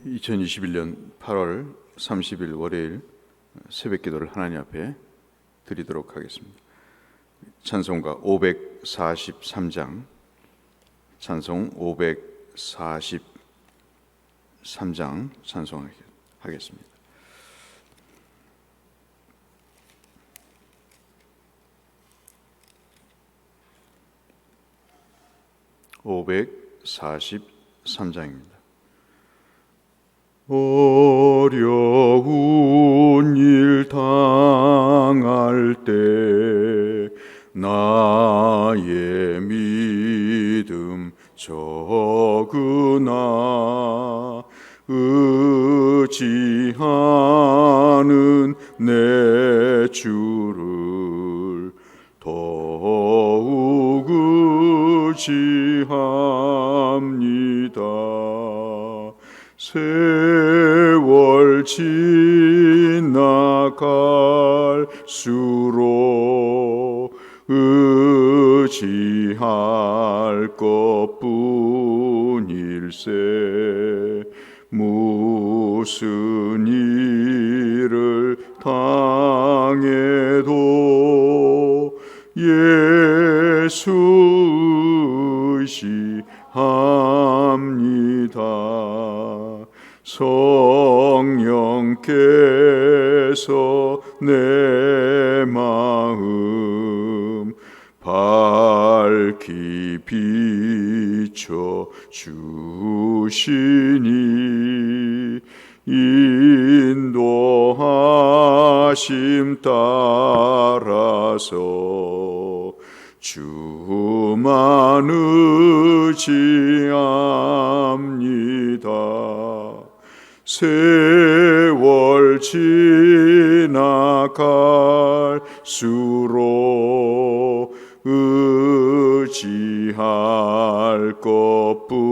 2021년 8월 30일 월요일 새벽 기도를 하나님 앞에 드리도록 하겠습니다. 찬송가 543장, 찬송 543장 찬송하겠습니다. (543장입니다) 어려운 일 당할 때 나의 믿음 적으나 의지하는 내 주를 더욱 의지합니다. 세월 지나갈수록 의지할 것뿐일세. 무슨 일을 당해도 예수 의지합니다. 성령께서 내 마음 밝히 비춰 주시니 인도하심 따라서 주만 의지합니다. 세월 지나갈수록 의지할 것뿐일세.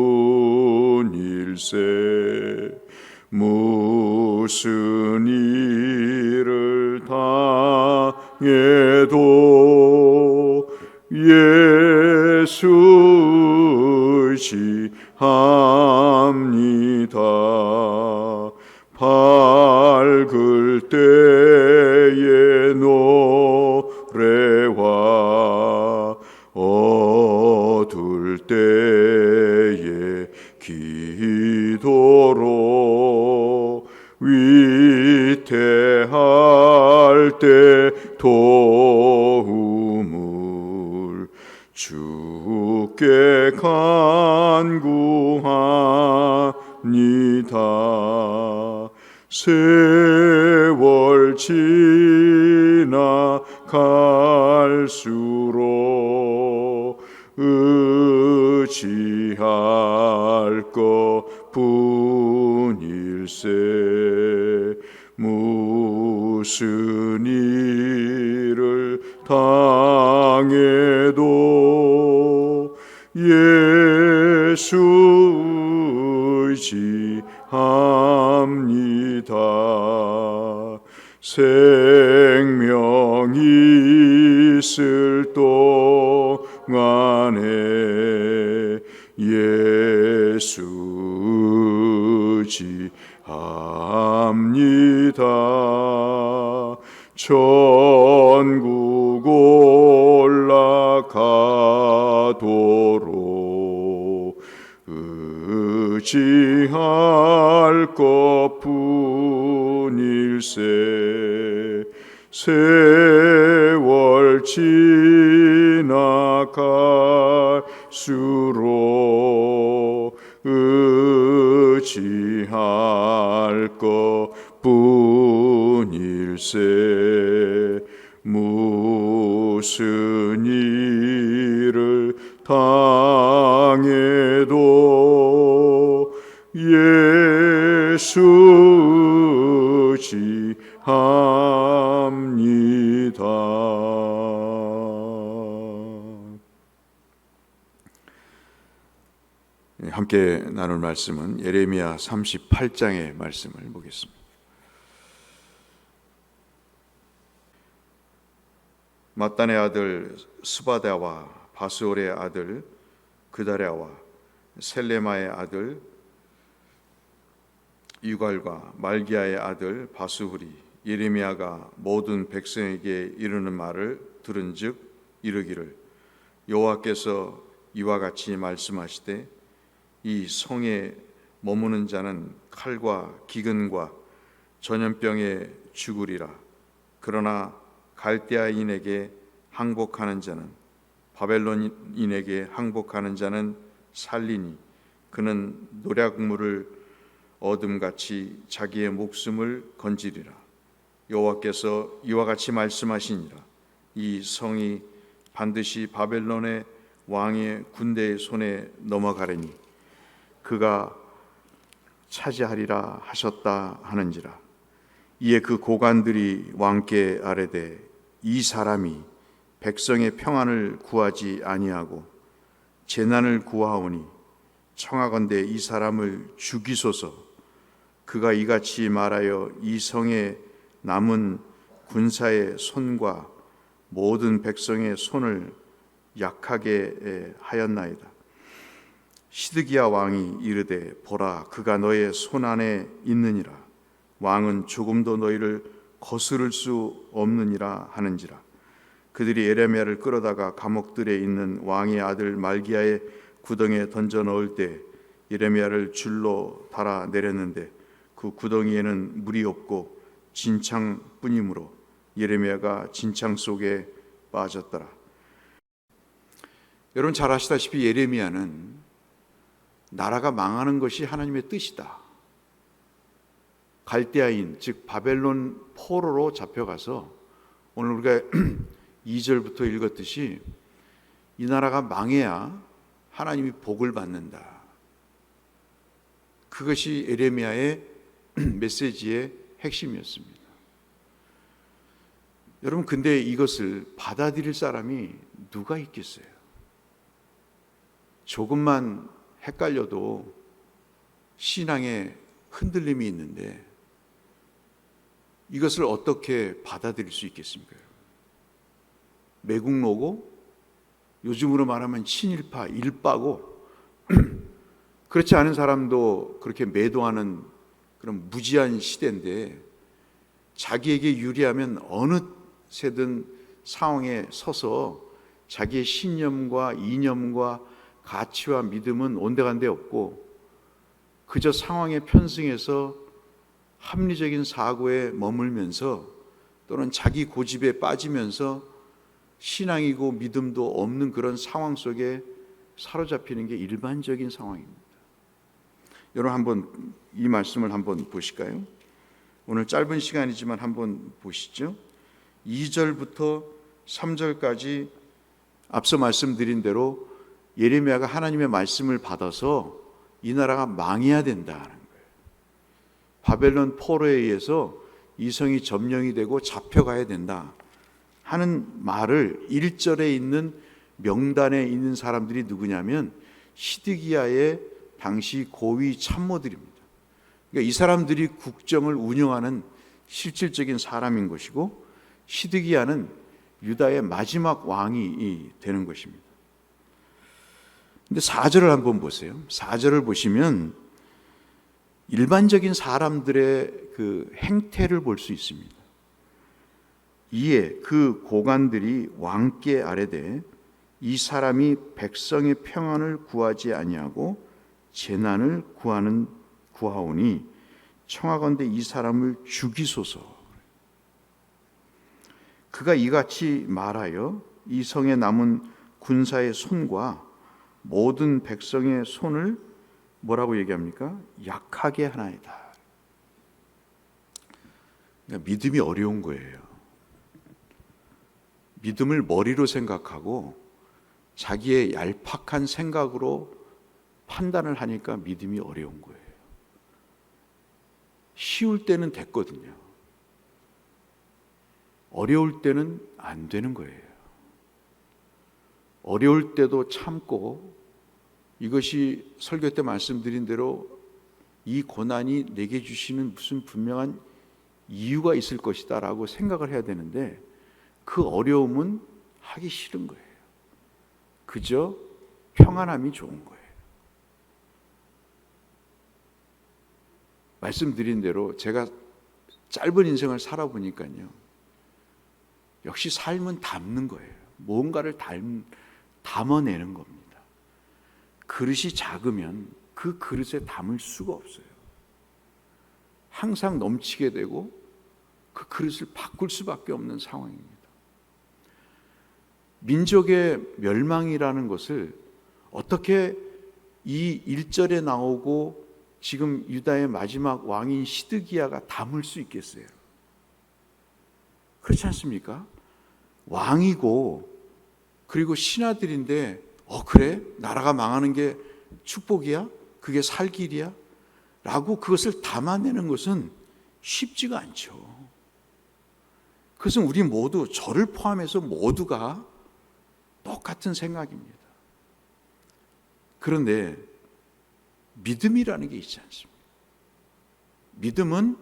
무슨 일을 당해도 예수 의지합니다. 밝을 때의 노래와 어두울 때의 기도로 위태할 때 도움을 주께 간구합니다. 세월 지나갈수록 의지할 것뿐일세. 무슨 일을 당해도 예수 의지합니다. 생명이 있을 동안에 예수 의지합니다. 천국 올라가도록 의지할 것뿐일세. 세월 지나갈수록 의지할 것뿐일세. 무슨 일을 당해도 예수 의지합니다. 함께 나눌 말씀은 예레미야 38장의 말씀을 보겠습니다. 맏단의 아들 스바다와 바스올의 아들 그다랴와 셀레마의 아들 유갈과 말기야의 아들 바스훌이 예레미야가 모든 백성에게 이르는 말을 들은즉 이르기를 여호와께서 이와 같이 말씀하시되 이 성에 머무는 자는 칼과 기근과 전염병에 죽으리라. 그러나 갈대아인에게 항복하는 자는 바벨론인에게 항복하는 자는 살리니 그는 노략물을 어둠같이 자기의 목숨을 건지리라. 여호와께서 이와 같이 말씀하시니라. 이 성이 반드시 바벨론의 왕의 군대의 손에 넘어가리니 그가 차지하리라 하셨다 하는지라. 이에 그 고관들이 왕께 아뢰되 이 사람이 백성의 평안을 구하지 아니하고 재난을 구하오니 청하건대 이 사람을 죽이소서. 그가 이같이 말하여 이 성에 남은 군사의 손과 모든 백성의 손을 약하게 하였나이다. 시드기야 왕이 이르되 보라 그가 너의 손 안에 있느니라. 왕은 조금도 너희를 거스를 수 없느니라 하는지라. 그들이 예레미야를 끌어다가 감옥들에 있는 왕의 아들 말기야의 구덩이에 던져 넣을 때 예레미야를 줄로 달아 내렸는데 그 구덩이에는 물이 없고 진창뿐이므로 예레미야가 진창 속에 빠졌더라. 여러분 잘 아시다시피 예레미야는 나라가 망하는 것이 하나님의 뜻이다. 갈대아인 즉 바벨론 포로로 잡혀가서 오늘 우리가 2절부터 읽었듯이 이 나라가 망해야 하나님이 복을 받는다. 그것이 예레미야의 메시지의 핵심이었습니다. 여러분 근데 이것을 받아들일 사람이 누가 있겠어요? 조금만 헷갈려도 신앙에 흔들림이 있는데 이것을 어떻게 받아들일 수 있겠습니까? 매국노고 요즘으로 말하면 친일파, 일파고 그렇지 않은 사람도 그렇게 매도하는 그런 무지한 시대인데 자기에게 유리하면 어느 새든 상황에 서서 자기의 신념과 이념과 가치와 믿음은 온데간데 없고 그저 상황에 편승해서 합리적인 사고에 머물면서 또는 자기 고집에 빠지면서 신앙이고 믿음도 없는 그런 상황 속에 사로잡히는 게 일반적인 상황입니다. 여러분 한번 이 말씀을 한번 보실까요? 오늘 짧은 시간이지만 한번 보시죠. 2절부터 3절까지 앞서 말씀드린 대로 예레미야가 하나님의 말씀을 받아서 이 나라가 망해야 된다는 거예요. 바벨론 포로에 의해서 이 성이 점령이 되고 잡혀가야 된다 하는 말을 1절에 있는 명단에 있는 사람들이 누구냐면 시드기야의 당시 고위 참모들입니다. 그러니까 이 사람들이 국정을 운영하는 실질적인 사람인 것이고 시드기야는 유다의 마지막 왕이 되는 것입니다. 근데 4절을 한번 보세요. 4절을 보시면 일반적인 사람들의 그 행태를 볼 수 있습니다. 이에 그 고관들이 왕께 아뢰되 이 사람이 백성의 평안을 구하지 아니하고 재난을 구하오니 청하건대 이 사람을 죽이소서. 그가 이같이 말하여 이 성에 남은 군사의 손과 모든 백성의 손을 뭐라고 얘기합니까? 약하게 하나이다. 그러니까 믿음이 어려운 거예요. 믿음을 머리로 생각하고 자기의 얄팍한 생각으로 판단을 하니까 믿음이 어려운 거예요. 쉬울 때는 됐거든요. 어려울 때는 안 되는 거예요. 어려울 때도 참고 이것이 설교 때 말씀드린 대로 이 고난이 내게 주시는 무슨 분명한 이유가 있을 것이다 라고 생각을 해야 되는데 그 어려움은 하기 싫은 거예요. 그저 평안함이 좋은 거예요. 말씀드린 대로 제가 짧은 인생을 살아보니까요, 역시 삶은 담는 거예요. 뭔가를 담아내는 겁니다. 그릇이 작으면 그 그릇에 담을 수가 없어요. 항상 넘치게 되고 그 그릇을 바꿀 수밖에 없는 상황입니다. 민족의 멸망이라는 것을 어떻게 이 1절에 나오고 지금 유다의 마지막 왕인 시드기야가 담을 수 있겠어요? 그렇지 않습니까? 왕이고 그리고 신하들인데 그래? 나라가 망하는 게 축복이야? 그게 살 길이야? 라고 그것을 담아내는 것은 쉽지가 않죠. 그것은 우리 모두, 저를 포함해서 모두가 똑같은 생각입니다. 그런데 믿음이라는 게 있지 않습니까? 믿음은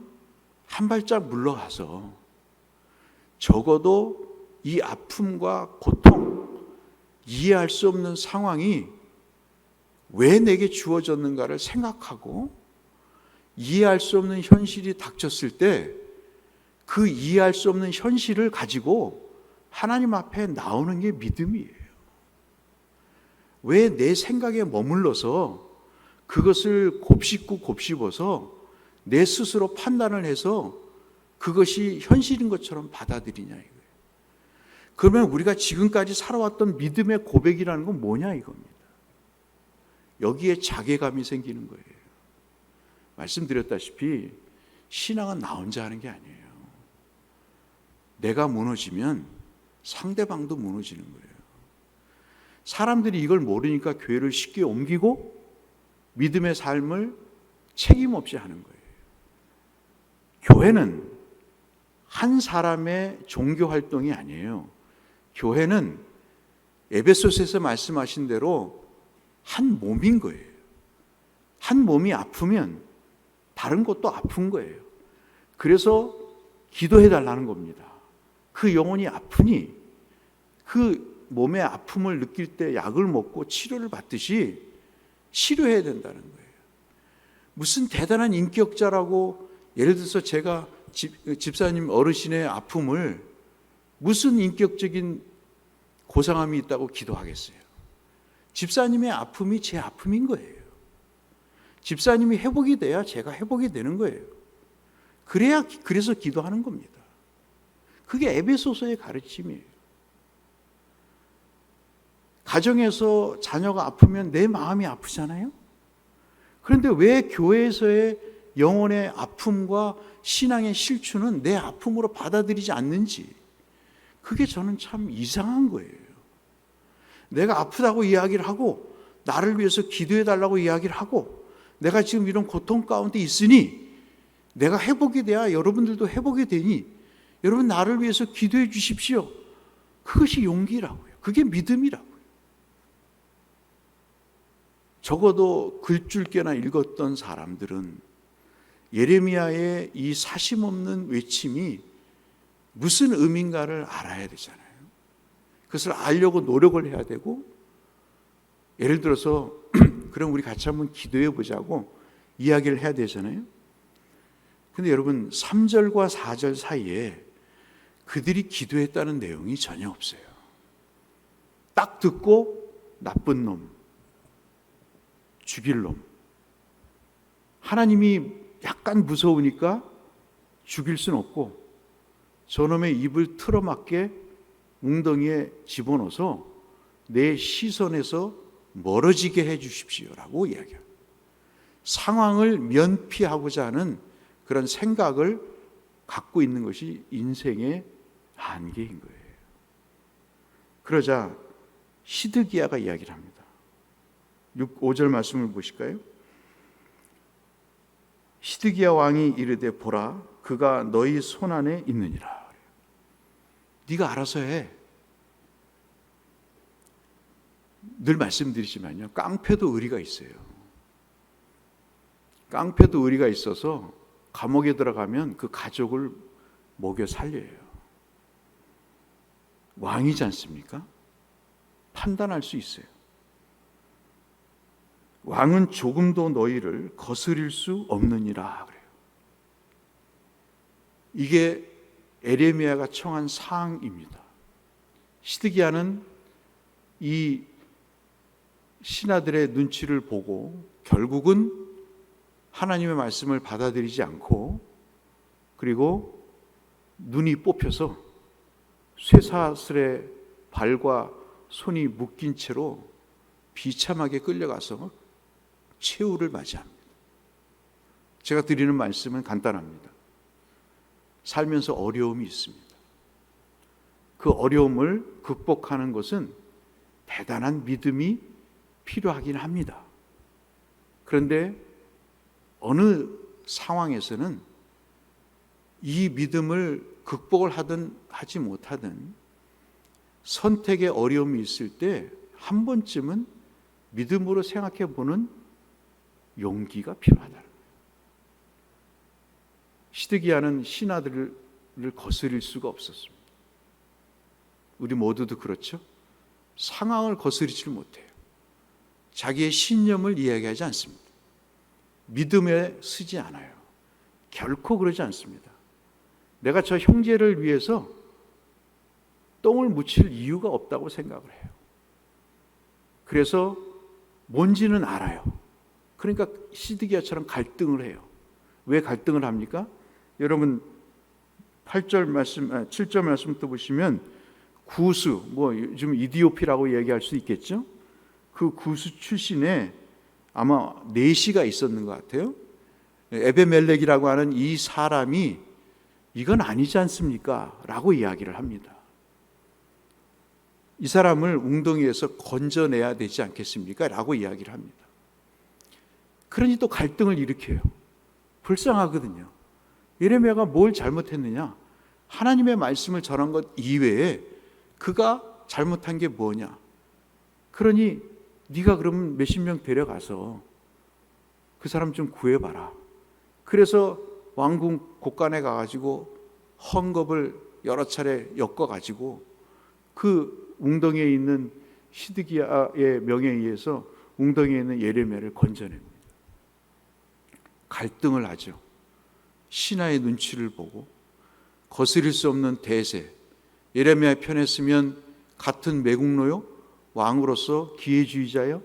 한 발짝 물러가서 적어도 이 아픔과 고통, 이해할 수 없는 상황이 왜 내게 주어졌는가를 생각하고 이해할 수 없는 현실이 닥쳤을 때 그 이해할 수 없는 현실을 가지고 하나님 앞에 나오는 게 믿음이에요. 왜 내 생각에 머물러서 그것을 곱씹어서 내 스스로 판단을 해서 그것이 현실인 것처럼 받아들이냐 이거예요. 그러면 우리가 지금까지 살아왔던 믿음의 고백이라는 건 뭐냐 이겁니다. 여기에 자괴감이 생기는 거예요. 말씀드렸다시피 신앙은 나 혼자 하는 게 아니에요. 내가 무너지면 상대방도 무너지는 거예요. 사람들이 이걸 모르니까 교회를 쉽게 옮기고 믿음의 삶을 책임 없이 하는 거예요. 교회는 한 사람의 종교 활동이 아니에요. 교회는 에베소서에서 말씀하신 대로 한 몸인 거예요. 한 몸이 아프면 다른 것도 아픈 거예요. 그래서 기도해 달라는 겁니다. 그 영혼이 아프니 그 몸의 아픔을 느낄 때 약을 먹고 치료를 받듯이 치료해야 된다는 거예요. 무슨 대단한 인격자라고, 예를 들어서 제가 집사님 어르신의 아픔을 무슨 인격적인 고상함이 있다고 기도하겠어요? 집사님의 아픔이 제 아픔인 거예요. 집사님이 회복이 돼야 제가 회복이 되는 거예요. 그래서 기도하는 겁니다. 그게 에베소서의 가르침이에요. 가정에서 자녀가 아프면 내 마음이 아프잖아요. 그런데 왜 교회에서의 영혼의 아픔과 신앙의 실추는 내 아픔으로 받아들이지 않는지, 그게 저는 참 이상한 거예요. 내가 아프다고 이야기를 하고 나를 위해서 기도해 달라고 이야기를 하고 내가 지금 이런 고통 가운데 있으니 내가 회복이 돼야 여러분들도 회복이 되니 여러분 나를 위해서 기도해 주십시오. 그것이 용기라고요. 그게 믿음이라고요. 적어도 글줄께나 읽었던 사람들은 예레미야의 이 사심없는 외침이 무슨 의미인가를 알아야 되잖아요. 그것을 알려고 노력을 해야 되고, 예를 들어서 그럼 우리 같이 한번 기도해 보자고 이야기를 해야 되잖아요. 근데 여러분 3절과 4절 사이에 그들이 기도했다는 내용이 전혀 없어요. 딱 듣고 나쁜 놈, 죽일 놈. 하나님이 약간 무서우니까 죽일 수는 없고 저놈의 입을 틀어막게 웅덩이에 집어넣어서 내 시선에서 멀어지게 해 주십시오라고 이야기해요. 상황을 면피하고자 하는 그런 생각을 갖고 있는 것이 인생의 한계인 거예요. 그러자 시드기야가 이야기를 합니다. 5절 말씀을 보실까요? 시드기야 왕이 이르되 보라 그가 너희 손안에 있느니라. 네가 알아서 해. 늘 말씀드리지만요, 깡패도 의리가 있어요. 깡패도 의리가 있어서 감옥에 들어가면 그 가족을 먹여 살려요. 왕이지 않습니까? 판단할 수 있어요. 왕은 조금도 너희를 거스릴 수 없느니라 그래요. 이게 에레미야가 청한 사항입니다. 시드기야는 이 신하들의 눈치를 보고 결국은 하나님의 말씀을 받아들이지 않고, 그리고 눈이 뽑혀서 쇠사슬에 발과 손이 묶인 채로 비참하게 끌려가서 최후를 맞이합니다. 제가 드리는 말씀은 간단합니다. 살면서 어려움이 있습니다. 그 어려움을 극복하는 것은 대단한 믿음이 필요하긴 합니다. 그런데 어느 상황에서는 이 믿음을 극복을 하든 하지 못하든 선택의 어려움이 있을 때 한 번쯤은 믿음으로 생각해 보는 용기가 필요하다는 거예요. 시드기야는 신하들을 거스릴 수가 없었습니다. 우리 모두도 그렇죠? 상황을 거스리지 못해요. 자기의 신념을 이야기하지 않습니다. 믿음에 쓰지 않아요. 결코 그러지 않습니다. 내가 저 형제를 위해서 똥을 묻힐 이유가 없다고 생각을 해요. 그래서 뭔지는 알아요. 그러니까 시드기야처럼 갈등을 해요. 왜 갈등을 합니까? 여러분 7절 말씀부터 보시면 구스, 요즘 이디오피라고 얘기할 수 있겠죠? 그 구스 출신에 아마 내시가 있었는 것 같아요. 에베멜렉이라고 하는 이 사람이 이건 아니지 않습니까? 라고 이야기를 합니다. 이 사람을 웅덩이에서 건져내야 되지 않겠습니까? 라고 이야기를 합니다. 그러니 또 갈등을 일으켜요. 불쌍하거든요. 예레미야가 뭘 잘못했느냐? 하나님의 말씀을 전한 것 이외에 그가 잘못한 게 뭐냐? 그러니 네가 그러면 몇십 명 데려가서 그 사람 좀 구해봐라. 그래서 왕궁 곳간에 가가지고 헝겊을 여러 차례 엮어가지고 그 웅덩이에 있는 시드기야의 명에 의해서 웅덩이에 있는 예레미야를 건져냅니다. 갈등을 하죠. 신하의 눈치를 보고 거스릴 수 없는 대세. 예레미야의 편에 서면 같은 매국노요? 왕으로서 기회주의자요?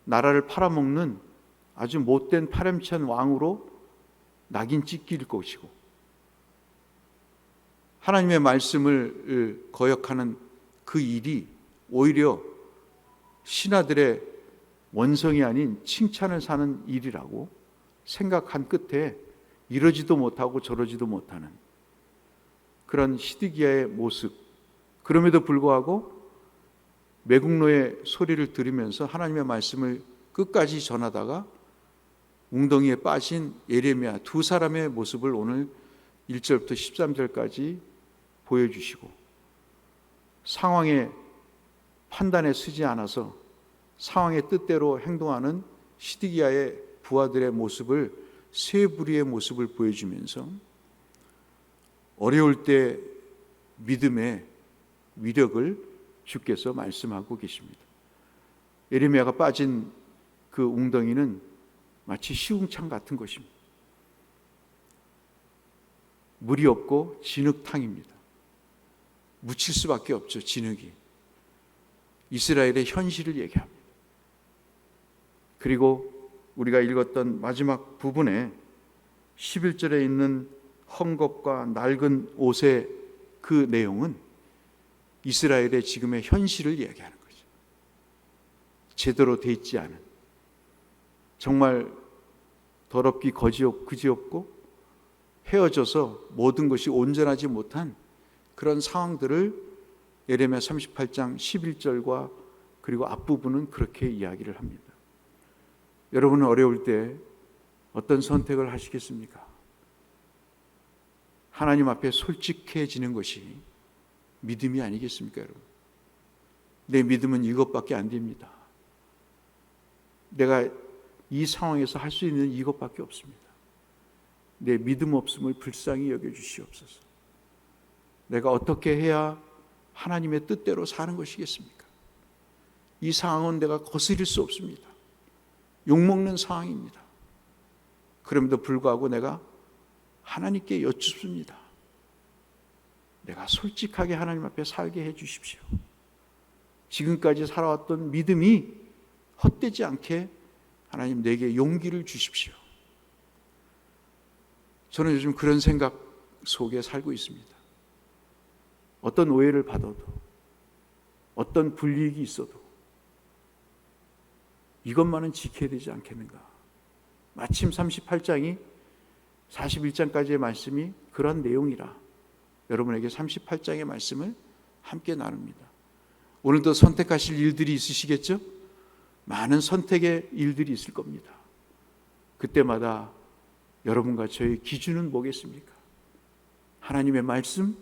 나라를 팔아먹는 아주 못된 파렴치한 왕으로 낙인 찍힐 것이고, 하나님의 말씀을 거역하는 그 일이 오히려 신하들의 원성이 아닌 칭찬을 사는 일이라고 생각한 끝에 이러지도 못하고 저러지도 못하는 그런 시드기야의 모습. 그럼에도 불구하고 매국노의 소리를 들으면서 하나님의 말씀을 끝까지 전하다가 웅덩이에 빠진 예레미야 두 사람의 모습을 오늘 1절부터 13절까지 보여주시고, 상황의 판단에 쓰지 않아서 상황의 뜻대로 행동하는 시드기야의 부하들의 모습을, 세 부류의 모습을 보여주면서 어려울 때 믿음의 위력을 주께서 말씀하고 계십니다. 예레미야가 빠진 그 웅덩이는 마치 시궁창 같은 것입니다. 물이 없고 진흙탕입니다. 묻힐 수밖에 없죠. 진흙이. 이스라엘의 현실을 얘기합니다. 그리고 우리가 읽었던 마지막 부분에 11절에 있는 헝겊과 낡은 옷의 그 내용은 이스라엘의 지금의 현실을 얘기하는 거죠. 제대로 돼 있지 않은, 정말 더럽기 그지없고 헤어져서 모든 것이 온전하지 못한 그런 상황들을 예레미야 38장 11절과 그리고 앞부분은 그렇게 이야기를 합니다. 여러분은 어려울 때 어떤 선택을 하시겠습니까? 하나님 앞에 솔직해지는 것이 믿음이 아니겠습니까, 여러분? 내 믿음은 이것밖에 안 됩니다. 내가 이 상황에서 할 수 있는 이것밖에 없습니다. 내 믿음 없음을 불쌍히 여겨주시옵소서. 내가 어떻게 해야 하나님의 뜻대로 사는 것이겠습니까? 이 상황은 내가 거스릴 수 없습니다. 욕먹는 상황입니다. 그럼에도 불구하고 내가 하나님께 여쭙습니다. 내가 솔직하게 하나님 앞에 살게 해 주십시오. 지금까지 살아왔던 믿음이 헛되지 않게 하나님 내게 용기를 주십시오. 저는 요즘 그런 생각 속에 살고 있습니다. 어떤 오해를 받아도, 어떤 불이익이 있어도 이것만은 지켜야 되지 않겠는가. 마침 38장이 41장까지의 말씀이 그런 내용이라 여러분에게 38장의 말씀을 함께 나눕니다. 오늘도 선택하실 일들이 있으시겠죠? 많은 선택의 일들이 있을 겁니다. 그때마다 여러분과 저의 기준은 뭐겠습니까? 하나님의 말씀,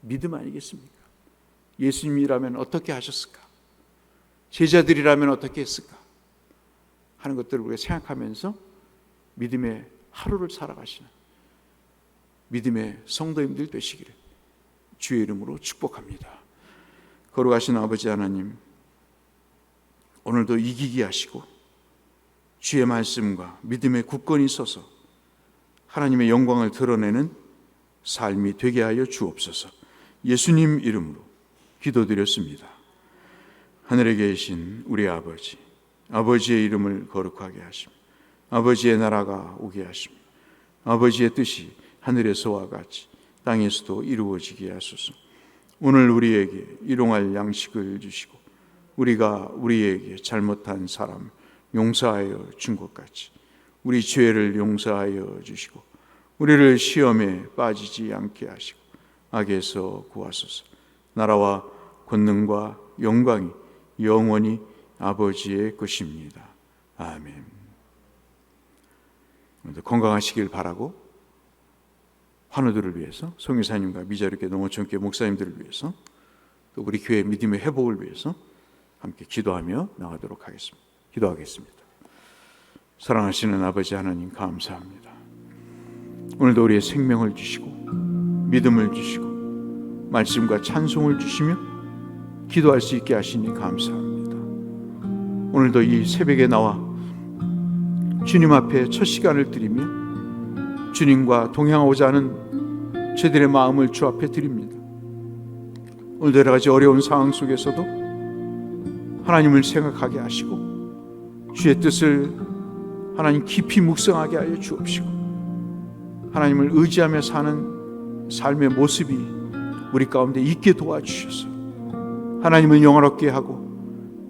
믿음 아니겠습니까? 예수님이라면 어떻게 하셨을까? 제자들이라면 어떻게 했을까? 하는 것들을 우리가 생각하면서 믿음의 하루를 살아가시는 믿음의 성도님들 되시기를 주의 이름으로 축복합니다. 거룩하신 아버지 하나님, 오늘도 이기게 하시고 주의 말씀과 믿음의 굳건히 서서 하나님의 영광을 드러내는 삶이 되게 하여 주옵소서. 예수님 이름으로 기도드렸습니다. 하늘에 계신 우리 아버지, 아버지의 이름을 거룩하게 하시며 아버지의 나라가 오게 하시며 아버지의 뜻이 하늘에서와 같이 땅에서도 이루어지게 하소서. 오늘 우리에게 일용할 양식을 주시고 우리가 우리에게 잘못한 사람 용서하여 준 것 같이 우리 죄를 용서하여 주시고 우리를 시험에 빠지지 않게 하시고 악에서 구하소서. 나라와 권능과 영광이 영원히 아버지의 것입니다. 아멘. 건강하시길 바라고 환우들을 위해서, 송유사님과 미자립교 농어촌교회 목사님들을 위해서, 또 우리 교회 믿음의 회복을 위해서 함께 기도하며 나가도록 하겠습니다. 기도하겠습니다. 사랑하시는 아버지 하나님, 감사합니다. 오늘도 우리의 생명을 주시고 믿음을 주시고 말씀과 찬송을 주시며 기도할 수 있게 하시니 감사합니다. 오늘도 이 새벽에 나와 주님 앞에 첫 시간을 드리며 주님과 동행하고자 하는 저들의 마음을 주 앞에 드립니다. 오늘도 여러 가지 어려운 상황 속에서도 하나님을 생각하게 하시고 주의 뜻을 하나님 깊이 묵상하게 하여 주옵시고 하나님을 의지하며 사는 삶의 모습이 우리 가운데 있게 도와주셔서 하나님을 영화롭게 하고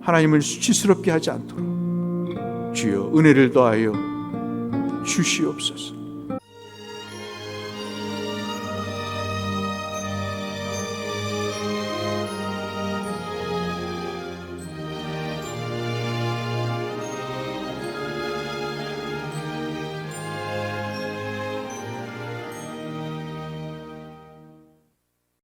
하나님을 수치스럽게 하지 않도록 주여 은혜를 더하여 주시옵소서.